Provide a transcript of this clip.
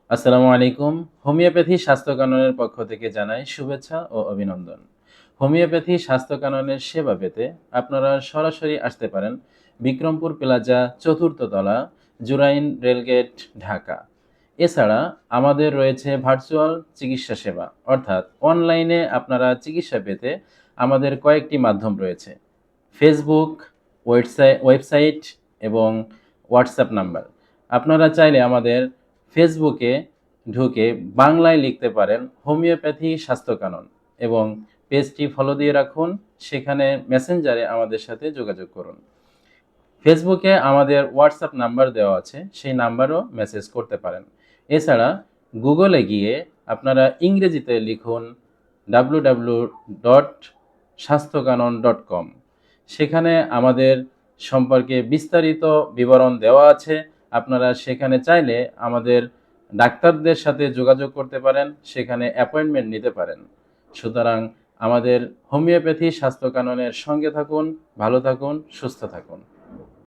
আসসালামু আলাইকুম। হোমিওপ্যাথি স্বাস্থ্য কাননের পক্ষ থেকে জানাই শুভেচ্ছা ও অভিনন্দন। হোমিওপ্যাথি স্বাস্থ্য কাননের সেবা পেতে আপনারা সরাসরি আসতে পারেন বিক্রমপুর প্লাজা ৪র্থ তলা, জুরাইন রেলগেট, ঢাকা। এছাড়া আমাদের রয়েছে ভার্চুয়াল চিকিৎসা সেবা, অর্থাৎ অনলাইনে আপনারা চিকিৎসা পেতে আমাদের কয়েকটি মাধ্যম রয়েছে। ফেসবুক, ওয়েবসাইট এবং হোয়াটসঅ্যাপ নাম্বার। আপনারা চাইলে আমাদের ফেসবুকে ঢুকে বাংলায় লিখতে পারেন হোমিওপ্যাথি স্বাস্থ্য কানন এবং পেজটি ফলো দিয়ে রাখুন। সেখানে মেসেঞ্জারে আমাদের সাথে যোগাযোগ করুন। ফেসবুকে আমাদের হোয়াটসঅ্যাপ নাম্বার দেওয়া আছে, সেই নাম্বারও মেসেজ করতে পারেন। এছাড়া গুগলে গিয়ে আপনারা ইংরেজিতে লিখুন www.স্বাস্থ্যকানন.com। সেখানে আমাদের সম্পর্কে বিস্তারিত বিবরণ দেওয়া আছে। আপনারা সেখানে চাইলে আমাদের ডাক্তারদের সাথে যোগাযোগ করতে পারেন, সেখানে অ্যাপয়েন্টমেন্ট নিতে পারেন। সুতরাং আমাদের হোমিওপ্যাথি স্বাস্থ্য কাননের সঙ্গে থাকুন, ভালো থাকুন, সুস্থ থাকুন।